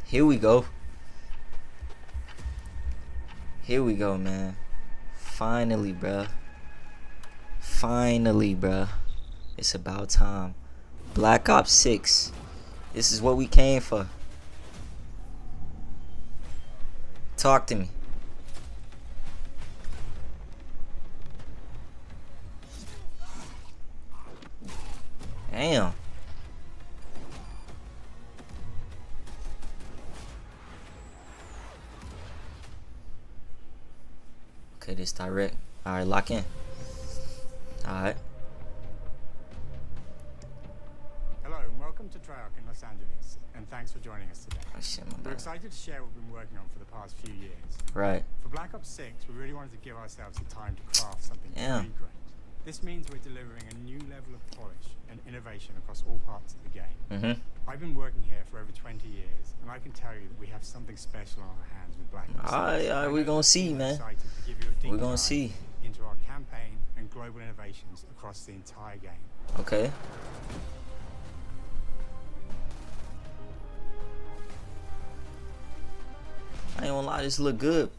Here we go. Here we go, man. Finally, bruh. Finally, bruh. It's about time. Black Ops 6. This is what we came for. Talk to me. Damn. Okay, this direct. Alright, lock in. Alright. Hello and welcome to Treyarch in Los Angeles, and thanks for joining us today. Oh, shit, my We're bad. excited to share what we've been working on for the past few years. Right. For Black Ops 6, we really wanted to give ourselves the time to craft something Yeah. really great. This means we're delivering a new level of polish and innovation across all parts of the game. Mm-hmm. I've been working here for over 20 years, and I can tell you that we have something special on our hands with Black Ops 6. Alright, we're gonna see, I'm man. excited to give you a deep We're gonna dive see. into our campaign and global innovations across the entire game. Okay. I ain't gonna lie, this look good.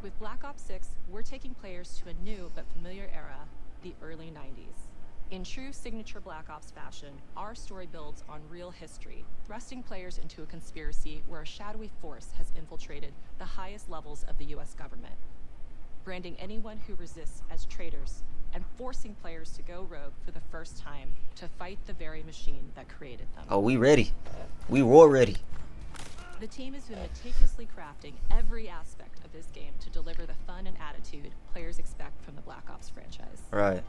With Black Ops 6, we're taking players to a new but familiar era, the early 90s. In true signature Black Ops fashion, our story builds on real history, thrusting players into a conspiracy where a shadowy force has infiltrated the highest levels of the US government, branding anyone who resists as traitors and forcing players to go rogue for the first time to fight the very machine that created them. Oh, we ready. We war ready. The team has been meticulously crafting every aspect of this game to deliver the fun and attitude players expect from the Black Ops franchise. Right.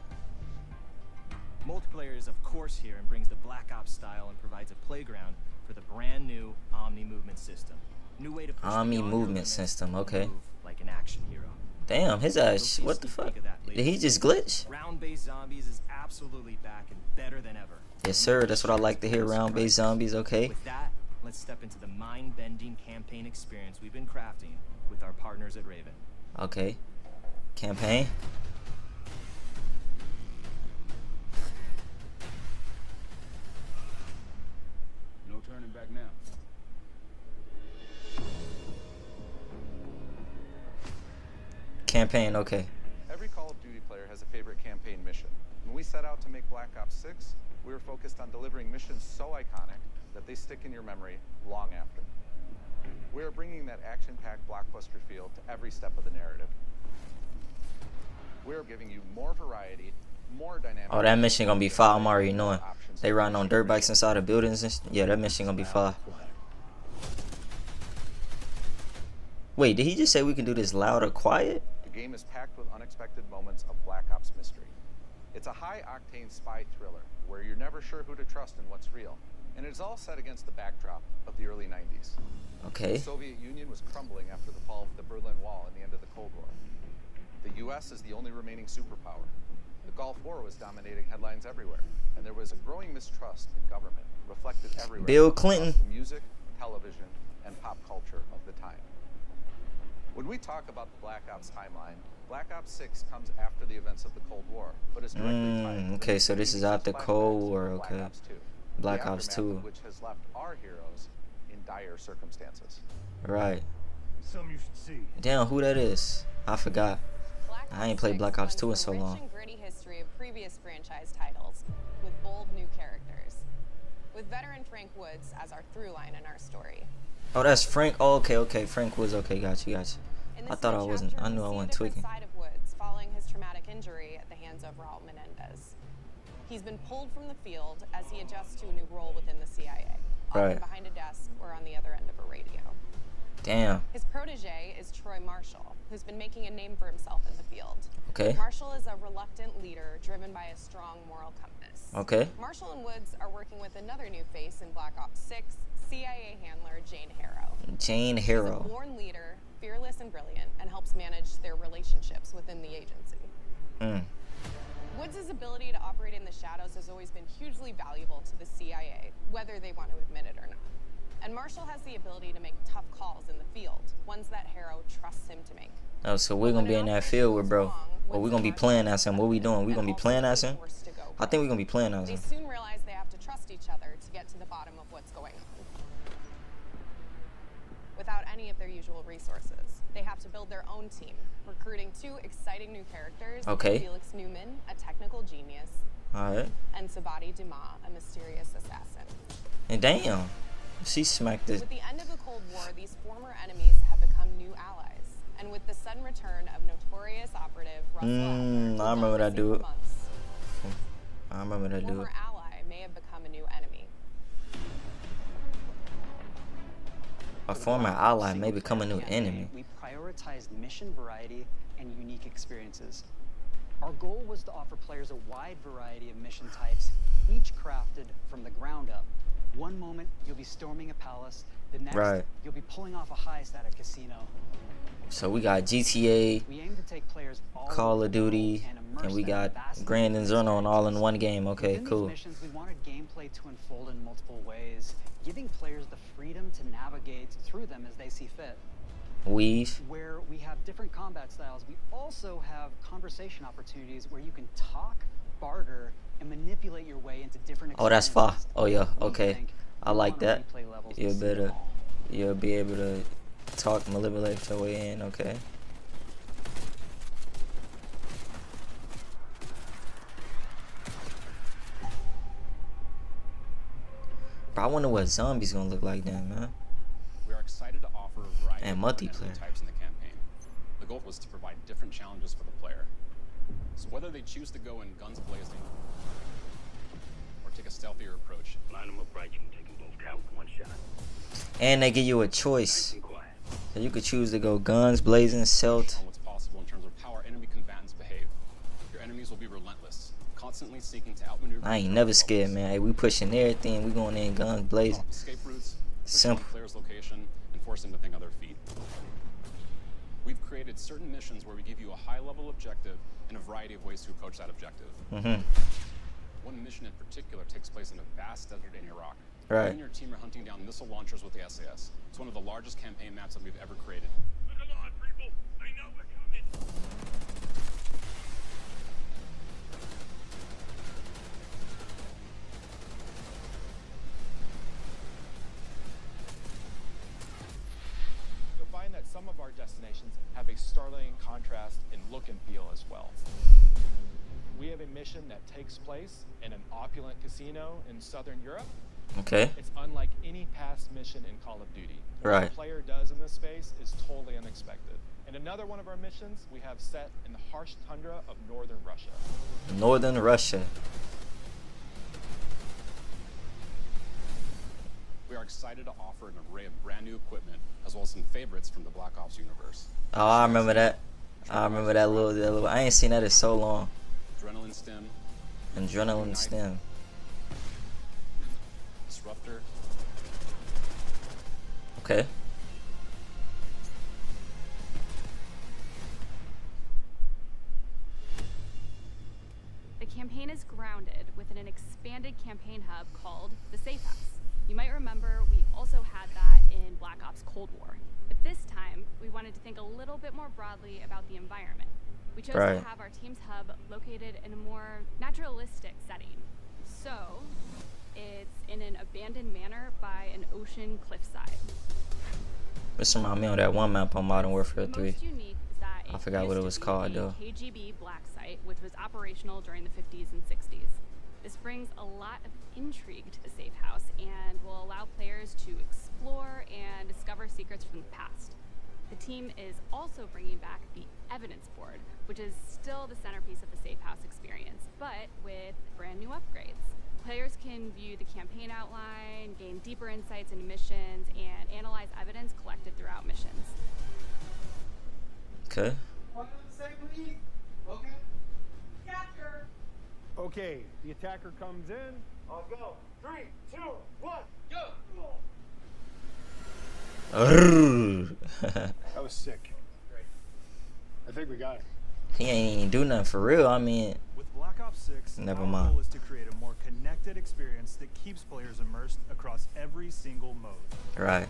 Multiplayer is of course here and brings the Black Ops style and provides a playground for the brand new Omni movement system. New way to push Omni beyond your movement limits system, and okay. move like an action hero. Damn, his You'll ass. see a What the sneak fuck? peek of that later Did he just glitch? Round-based zombies is absolutely back and better than ever. Yes, sir. That's what I like to hear. Round-based zombies, okay. With that, let's step into the mind-bending campaign experience we've been crafting with our partners at Raven. Okay. Campaign. No turning back now. Campaign, okay. Every Call of Duty player has a favorite campaign mission. When we set out to make Black Ops 6, we were focused on delivering missions so iconic that they stick in your memory long after. We are bringing that action-packed blockbuster feel to every step of the narrative. We are giving you more variety, more dynamic. Oh, that mission gonna be fire. I'm already knowing. options They to riding on push dirt your bikes mission. inside of buildings and yeah, that mission gonna be fire. Wait, did he just say we can do this loud or quiet? The game is packed with unexpected moments of Black Ops mystery. It's a high-octane spy thriller where you're never sure who to trust and what's real. And it's all set against the backdrop of the early 90s. Okay. The Soviet Union was crumbling after the fall of the Berlin Wall and the end of the Cold War. The US is the only remaining superpower. The Gulf War was dominating headlines everywhere, and there was a growing mistrust in government, reflected everywhere. Bill across Clinton. the music, television, and pop culture of the time. When we talk about the Black Ops timeline, Black Ops 6 comes after the events of the Cold War, but is directly tied to the Okay, so this is after flashbacks Cold of War, Black okay. Ops 2, Black the Ops aftermath 2. of which has left our heroes in dire circumstances. Right. Something you should see. Damn, who that is? I forgot. Black I ain't Ops played 6 Black Ops blends 2 in the so rich long. and gritty history of previous franchise titles with bold new characters. With veteran Frank Woods as our through line in our story. Oh, that's Frank. Oh, okay. Frank was okay. Got you. In I this thought new I wasn't. chapter, I we knew I see a wasn't different tweaking. side of Woods following his traumatic injury at the hands of Raul Menendez. He's been pulled from the field as he adjusts to a new role within the CIA, often Right. behind a desk or on the other end of a radio. Damn. His protege is Troy Marshall, who's been making a name for himself in the field. Okay. Marshall is a reluctant leader driven by a strong moral compass. Okay. Marshall and Woods are working with another new face in Black Ops 6, CIA handler Jane Harrow. Jane She's a Harrow. born leader, fearless and brilliant, and helps manage their relationships within the agency. Mm. Woods' ability to operate in the shadows has always been hugely valuable to the CIA, whether they want to admit it or not. And Marshall has the ability to make tough calls in the field, ones that Harrow trusts him to make. Oh, so we're gonna be in that field with bro. Or we're gonna be playing as him. What we doing? We gonna be playing as him? I think we're gonna be playing as They him. soon realize they have to trust each each other to get to the bottom of what's going on. Without any of their usual resources, they have to build their own team, recruiting 2 exciting new characters. Okay. Felix Newman, a technical genius, Alright. and Sabati Dumas, a mysterious assassin. And damn. She smacked it. With the end of the Cold War, these former enemies have become new allies. And with the sudden return of notorious operative Russell Almer, I remember that dude. months, I remember that dude. former ally may have become a new enemy. A former ally may become a new enemy. We prioritized mission variety and unique experiences. Our goal was to offer players a wide variety of mission types, each crafted from the ground up. One moment, you'll be storming a palace. The next, Right. you'll be pulling off a heist at a casino. So we got GTA, We aim to take players all Call over of the world Duty, immerse and we them in got vastly Grand different Inferno and all in one game. Okay, Within cool. These missions, we wanted gameplay to unfold in multiple ways, giving players the freedom to navigate through them as they see fit. Weave. Where we have different combat styles, we also have conversation opportunities where you can talk, barter, and manipulate your way into different Oh, that's far. experiences. Oh yeah, We okay. think I we like wanna that. replay levels You'll to see them better, all. you'll be able to talk, manipulate your way in. Okay. Bro, I wonder what zombies gonna look like then, man. We are excited to offer a variety And of different multiplayer. enemy types in the campaign. The goal was to provide different challenges for the player. So whether they choose to go in guns blazing or take a stealthier approach, Line them up right, you can take them both down with one shot. And they give you a Nice choice. and quiet. So you could choose to go guns blazing, stealth. on what's possible in terms of how our enemy combatants behave. Your enemies will be relentless, constantly seeking to outmaneuver. I ain't your never opponents. scared, man. Hey, we pushing everything. We going in guns blazing. Off escape routes, push Simple. on the player's location, and force them to think on their feet. We've created certain missions where we give you a high-level objective and a variety of ways to approach that objective. One mission in particular takes place in a vast desert in Iraq. Right. You and your team are hunting down missile launchers with the SAS. It's one of the largest campaign maps that we've ever created. Come on, people. I know we're coming. You'll find that some of our destinations have a startling contrast in look and feel as well. We have a mission that takes place in an opulent casino in southern Europe. Okay. It's unlike any past mission in Call of Duty. What Right. the player does in this space is totally unexpected. And another one of our missions we have set in the harsh tundra of northern Russia. Northern Russia. We are excited to offer an array of brand new equipment, as well as some favorites from the Black Ops universe. Oh, I remember that. I remember that little. I ain't seen that in so long. Adrenaline Stim, Adrenaline stem. Disruptor, Okay. The campaign is grounded within an expanded campaign hub called the Safe House. You might remember we also had that in Black Ops Cold War. But this time, we wanted to think a little bit more broadly about the environment. We chose Right. to have our team's hub located in a more naturalistic setting. So, it's in an abandoned manor by an ocean cliffside. This remind me of that one map on Modern Warfare 3. Most unique is that I forgot what it was called, though. KGB black site, which was operational during the 50s and 60s. This brings a lot of intrigue to the safe house and will allow players to explore and discover secrets from the past. The team is also bringing back the evidence board, which is still the centerpiece of the safe house experience, but with brand new upgrades. Players can view the campaign outline, gain deeper insights into missions, and analyze evidence collected throughout missions. Okay. Okay, the attacker comes in. I'll go. 3, 2, 1, go! That was sick. Great. I think we got it. He ain't even do nothing for real. I mean, With Black Ops 6, Never our mind. goal is to create a more connected experience that keeps players immersed across every single mode. right.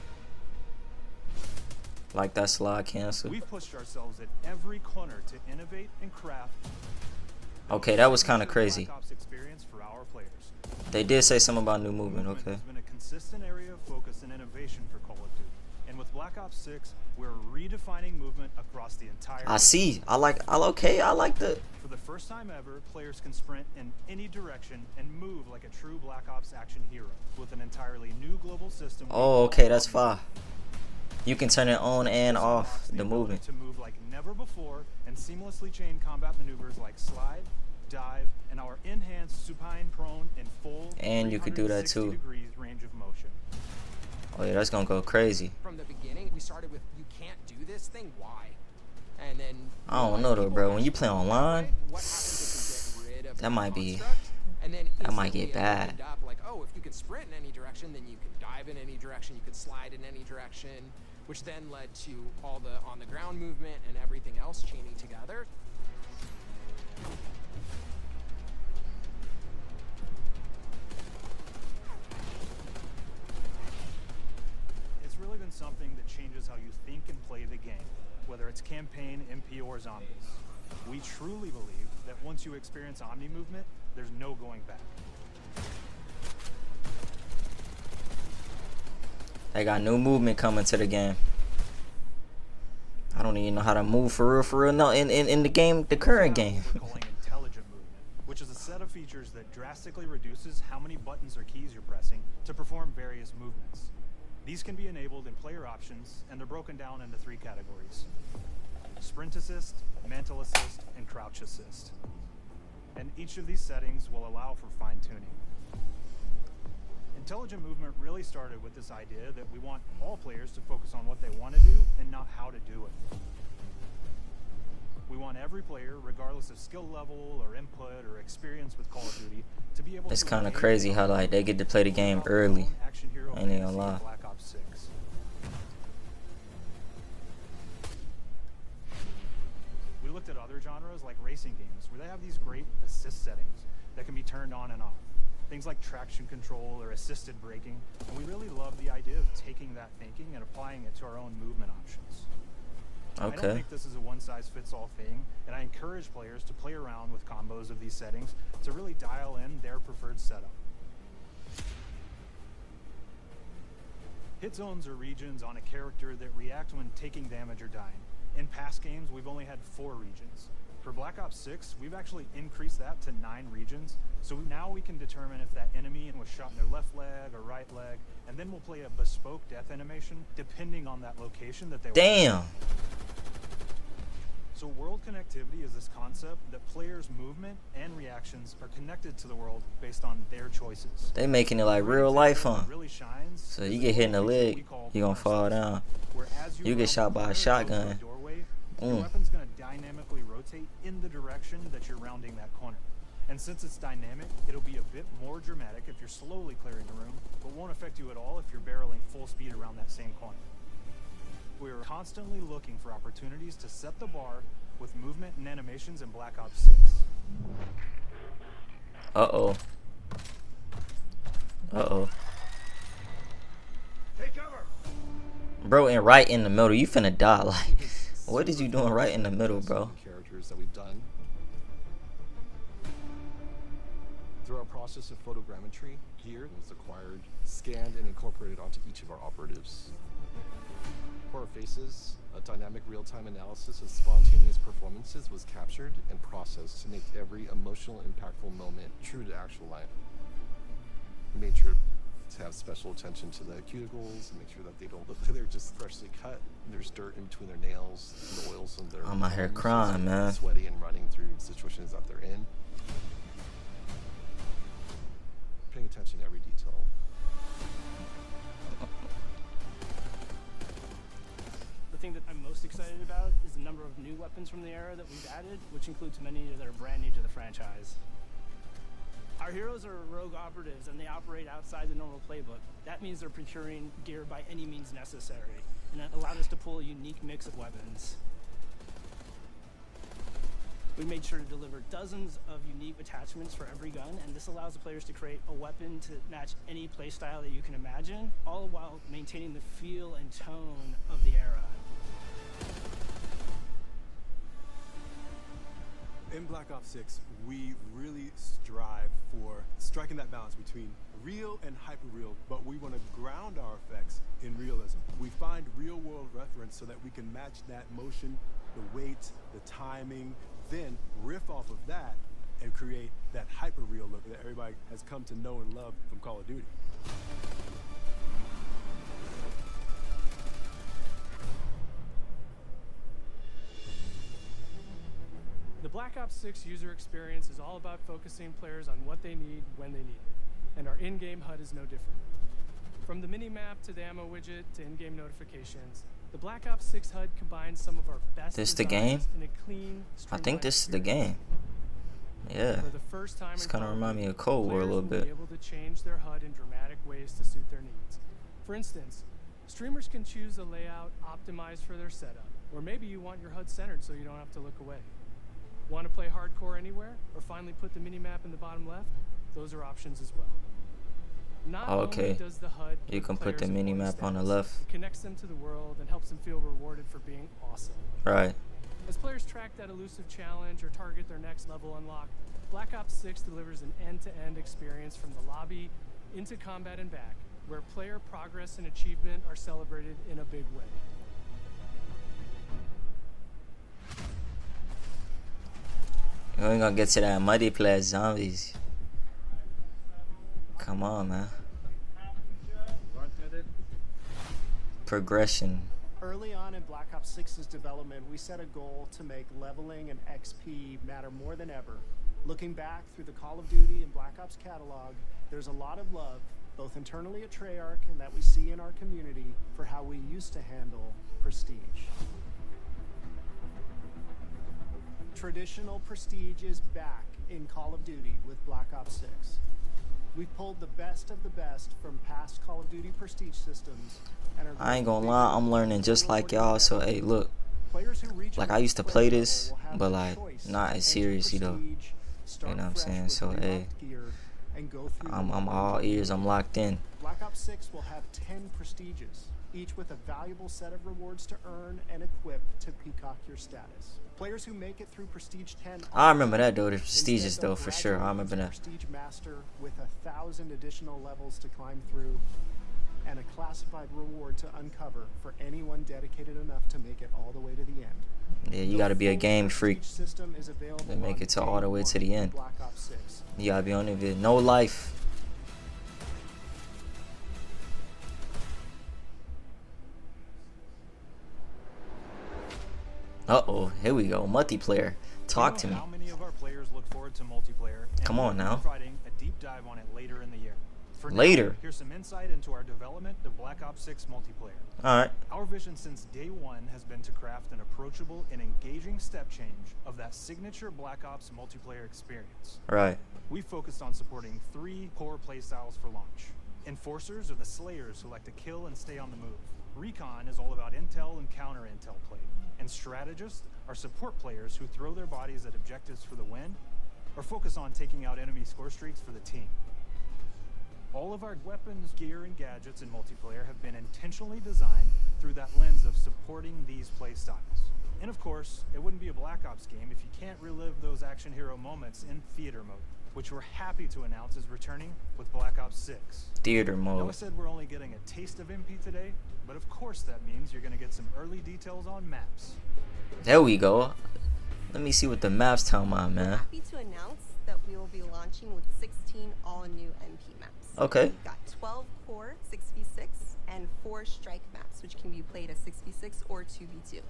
Like that slide cancel. We've pushed ourselves at every corner to innovate and craft Okay, that was kind of crazy. Black Ops experience for our players. They did say something about new movement. Okay. Has been a consistent area of focus and innovation for Call of Duty. And with Black Ops 6, we're redefining movement across the entire I see. I like the. For the first time ever, players can sprint in any direction and move like a true Black Ops action hero with an entirely new global system. Oh, okay, that's fine. You can turn it on and off the movement. To move like never before and seamlessly chain combat maneuvers like slide, dive, and our enhanced supine prone in full. And you could do that too. 360 degrees range of motion. Oh yeah, that's gonna go crazy. From the beginning, we started with you can't do this thing. Why? And then I don't know though, bro. When you play online, what happens if you get rid of that might be. And then That might get instantly it bad. opened up like, oh, if you can sprint in any direction, then you can dive in any direction, you can slide in any direction, which then led to all the on the ground movement and everything else chaining together. It's really been something that changes how you think and play the game, whether it's campaign, MP, or zombies. We truly believe that once you experience Omni movement, there's no going back. They got new movement coming to the game. I don't even know how to move for real. No, in the game, the current game. We're calling intelligent movement, which is a set of features that drastically reduces how many buttons or keys you're pressing to perform various movements. These can be enabled in player options, and they're broken down into 3 categories: sprint assist, mantle assist, and crouch assist. And each of these settings will allow for fine-tuning. Intelligent movement really started with this idea that we want all players to focus on what they want to do and not how to do it. We want every player, regardless of skill level or input or experience with Call of Duty, to be able It's to kind of engage crazy in how like they get to play the game early. action hero Ain't even fantasy gonna lie. of Black Ops 6. We looked at other genres like racing games where they have these great assist settings that can be turned on and off. Things like traction control or assisted braking, and we really love the idea of taking that thinking and applying it to our own movement options. I don't Okay. think this is a one-size-fits-all thing, and I encourage players to play around with combos of these settings to really dial in their preferred setup. Hit zones are regions on a character that react when taking damage or dying. In past games, we've only had 4 regions. For Black Ops 6, we've actually increased that to 9 regions, so now we can determine if that enemy was shot in their left leg or right leg, and then we'll play a bespoke death animation depending on that location that they were. Damn. So world connectivity is this concept that players' movement and reactions are connected to the world based on their choices. They making it like real life, huh? Really shines. So you get hit in the leg, you gonna fall down. You get shot by a shotgun. Your weapon's gonna dynamically rotate in the direction that you're rounding that corner. And since it's dynamic, it'll be a bit more dramatic if you're slowly clearing a room, but won't affect you at all if you're barreling full speed around that same corner. We're constantly looking for opportunities to set the bar with movement and animations in Black Ops 6. Uh-oh. Uh-oh. Take cover. Bro, and right in the middle, you finna die. Like, what is you doing right in the middle, bro? Characters that we've done. Through our process of photogrammetry, gear was acquired, scanned, and incorporated onto each of our operatives. For our faces, a dynamic real-time analysis of spontaneous performances was captured and processed to make every emotional, impactful moment true to actual life. We made sure to have special attention to the cuticles and make sure that they don't look like they're just freshly cut. There's dirt in between their nails, and the oils on their I'm out here bones, crying, so they're man. sweaty and running through situations that they're in. Paying attention to every detail. The thing that I'm most excited about is the number of new weapons from the era that we've added, which includes many that are brand new to the franchise. Our heroes are rogue operatives, and they operate outside the normal playbook. That means they're procuring gear by any means necessary, and it allowed us to pull a unique mix of weapons. We made sure to deliver dozens of unique attachments for every gun, and this allows the players to create a weapon to match any playstyle that you can imagine, all while maintaining the feel and tone of the era. In Black Ops 6, we really strive for striking that balance between real and hyper-real, but we want to ground our effects in realism. We find real-world reference so that we can match that motion, the weight, the timing, then riff off of that and create that hyper-real look that everybody has come to know and love from Call of Duty. The Black Ops 6 user experience is all about focusing players on what they need when they need it, and our in-game HUD is no different. From the mini-map to the ammo widget to in-game notifications, the Black Ops 6 HUD combines some of our best This the game? designs in a clean, I think this is the streamlined game. Yeah. For the first time It's in kind of Call of remind me Duty, of Cold War a players little will bit. be able to change their HUD in dramatic ways to suit their needs. For instance, streamers can choose a layout optimized for their setup, or maybe you want your HUD centered so you don't have to look away. Want to play hardcore anywhere, or finally put the minimap in the bottom left? Those are options as well. Not Okay. only does the HUD You give can put the players a bonus minimap on the status, left. it connects them to the world and helps them feel rewarded for being awesome. Right. As players track that elusive challenge or target their next level unlock, Black Ops 6 delivers an end-to-end experience from the lobby into combat and back, where player progress and achievement are celebrated in a big way. We ain't gonna get to that multiplayer zombies. Come on, man. Progression. Early on in Black Ops 6's development, we set a goal to make leveling and XP matter more than ever. Looking back through the Call of Duty and Black Ops catalog, there's a lot of love, both internally at Treyarch and that we see in our community, for how we used to handle prestige. Traditional prestige is back in Call of Duty with Black Ops 6. We've pulled the best of the best from past Call of Duty prestige systems. And are I ain't gonna lie, I'm learning just like y'all. So hey, look, like I used to play this, but like not as seriously though. You know what I'm saying? So hey, I'm all ears. I'm locked in. Black Ops 6 will have 10 prestiges, each with a valuable set of rewards to earn and equip to peacock your status. Players who make it through Prestige 10. I remember that though. The prestigious though, for sure. I remember that. Prestige Master with 1,000 additional levels to climb through, and a classified reward to uncover for anyone dedicated enough to make it all the way to the end. Yeah, you gotta be a game freak System is available to make it to all the way to the end. Black Ops 6. You gotta be on it. No life. Uh-oh, here we go. Multiplayer. Talk to me. How many of our players look forward to multiplayer? Come on now. Providing a deep dive on it later in the year. For Later? Now, here's some insight into our development of Black Ops 6 multiplayer. Alright. Our vision since day one has been to craft an approachable and engaging step change of that signature Black Ops multiplayer experience. Right. We focused on supporting 3 core playstyles for launch. Enforcers are the slayers who like to kill and stay on the move. Recon is all about intel and counter-intel play. And strategists are support players who throw their bodies at objectives for the win or focus on taking out enemy score streaks for the team. All of our weapons, gear, and gadgets in multiplayer have been intentionally designed through that lens of supporting these play styles. And of course, it wouldn't be a Black Ops game if you can't relive those action hero moments in theater mode, which we're happy to announce is returning with Black Ops 6. Theater Now I mode. said we're only getting a taste of MP today, but of course that means you're going to get some early details on maps. There we go. Let me see what the maps tell my man. Happy to announce that we will be launching with 16 all-new MP maps. Okay. We've got 12 core 6v6 and 4 strike maps, which can be played as 6v6 or 2v2.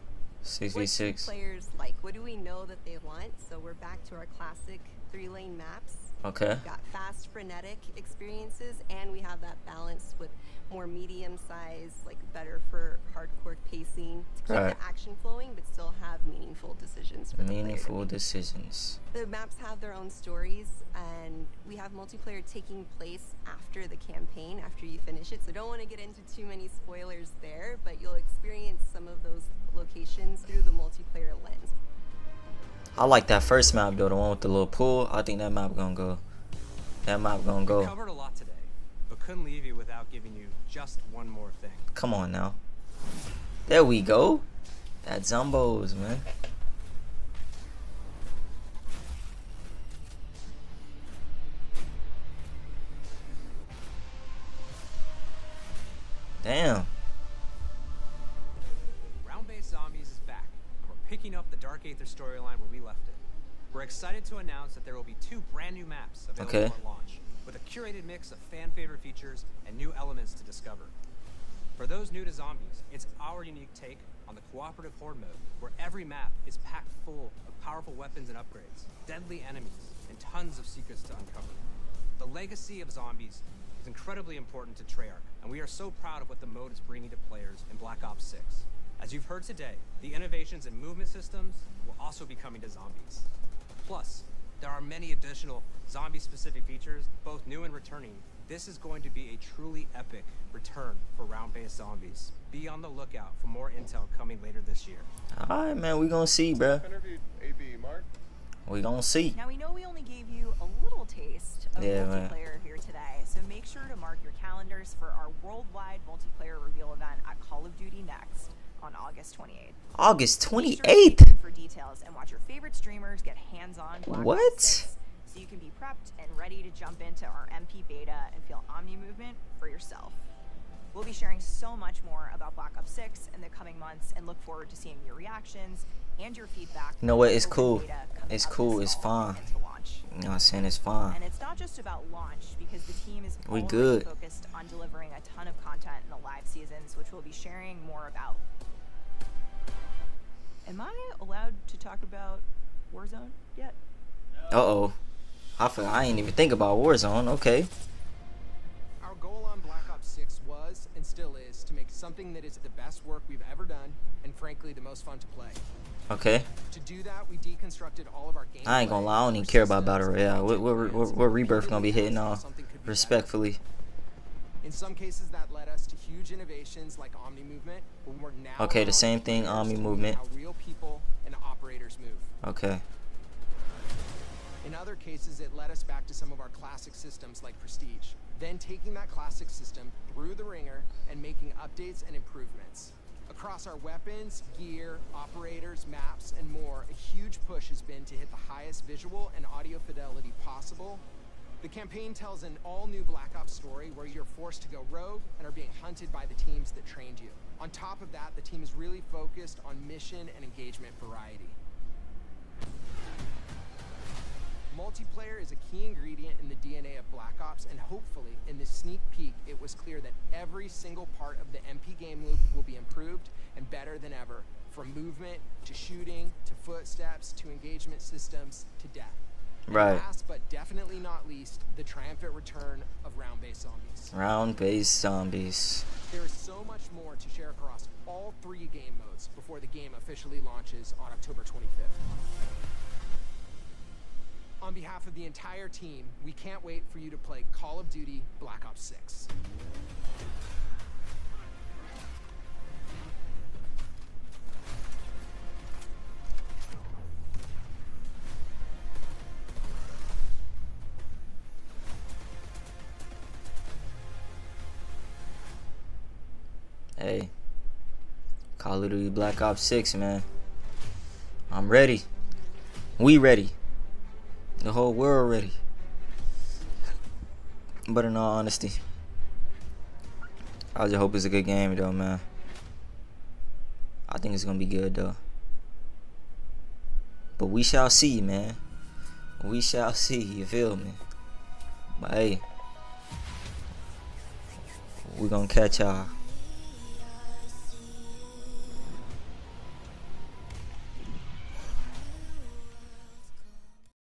6v6. What do players like? What do we know that they want? So we're back to our classic 3-lane maps. Okay. We've got fast, frenetic experiences, and we have that balance with more medium size, like better for hardcore pacing to keep Right. the action flowing, but still have meaningful decisions for the player. Meaningful decisions. The maps have their own stories, and we have multiplayer taking place after the campaign, after you finish it. So don't want to get into too many spoilers there, but you'll experience some of those locations through the multiplayer lens. I like that first map though, the one with the little pool. I think that map gonna go. That map gonna We go. covered a lot today, but couldn't leave you without giving you just one more thing. Come on now. There we go. That Zumbos, man. Damn. Round-based Zombies is back, and we're picking up the Dark Aether storyline where we left it. We're excited to announce that there will be 2 brand new maps available Okay. at launch, with a curated mix of fan-favorite features and new elements to discover. For those new to Zombies, it's our unique take on the cooperative horde mode, where every map is packed full of powerful weapons and upgrades, deadly enemies, and tons of secrets to uncover. The legacy of Zombies is incredibly important to Treyarch, and we are so proud of what the mode is bringing to players in Black Ops 6. As you've heard today, the innovations in movement systems will also be coming to Zombies. Plus, there are many additional zombie-specific features, both new and returning. This is going to be a truly epic return for round-based Zombies. Be on the lookout for more intel coming later this year. Alright, man, we gonna see, bruh. Interviewed AB Mark. We gonna see. Now we know we only gave you a little taste of Yeah, man. multiplayer here today, so make sure to mark your calendars for our worldwide multiplayer reveal event at Call of Duty Next on August 28th. August Be sure to stay 28th? tuned for details and watch your favorite streamers get hands-on Black Ops What? 6, so you can be prepped and ready to jump into our MP beta and feel Omni movement for yourself. We'll be sharing so much more about Black Ops 6 in the coming months and look forward to seeing your reactions and your feedback. You know what? It's over cool. beta coming It's up cool. this It's fall fine. into launch. You know what I'm saying? It's fine. And it's not just about launch, because the team is We already good. focused on delivering a ton of content in the live seasons, which we'll be sharing more about. Am I allowed to talk about Warzone yet? Uh-oh. I ain't even think about Warzone. Okay. Our goal on Black Ops 6 was, and still is, to make something that is the best work we've ever done, and frankly, the most fun to play. Okay. To do that, we deconstructed all of our gameplay. I ain't gonna lie. I don't even care about Battle Royale. What Rebirth gonna be hitting on? Respectfully. In some cases, that led us to huge innovations like Omni movement, but we're now Okay, the same thing, Omni movement. how real people and operators move. Okay. In other cases, it led us back to some of our classic systems like Prestige, then taking that classic system through the ringer and making updates and improvements. Across our weapons, gear, operators, maps, and more, a huge push has been to hit the highest visual and audio fidelity possible. The campaign tells an all-new Black Ops story where you're forced to go rogue and are being hunted by the teams that trained you. On top of that, the team is really focused on mission and engagement variety. Multiplayer is a key ingredient in the DNA of Black Ops, and hopefully, in this sneak peek, it was clear that every single part of the MP game loop will be improved and better than ever, from movement, to shooting, to footsteps, to engagement systems, to death. And Right. last but definitely not least, the triumphant return of round-based zombies. Round-based Zombies. There is so much more to share across all 3 game modes before the game officially launches on October 25th. On behalf of the entire team, we can't wait for you to play Call of Duty Black Ops 6. Hey. Call of Duty Black Ops 6, man. I'm ready. We ready. The whole world ready. But in all honesty, I just hope it's a good game though, man. I think it's gonna be good though. But we shall see, man. We shall see, you feel me? But hey, we gonna catch y'all